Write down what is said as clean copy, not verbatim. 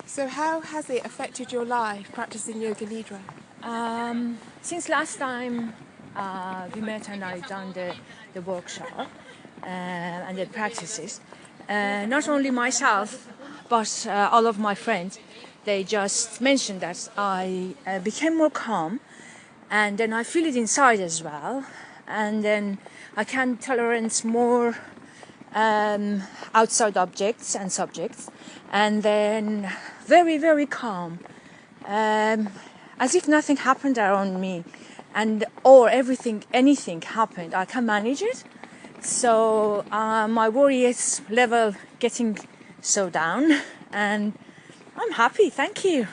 So how has it affected your life practicing yoga nidra? Since last time we met and I done the workshop and the practices, not only myself but all of my friends, they just mentioned that I became more calm, and then I feel it inside as well, and then I can tolerate more outside objects and subjects, and then very, very calm, as if nothing happened around me, and or anything happened, I can manage it. So my worry is level getting so down, and I'm happy. Thank you.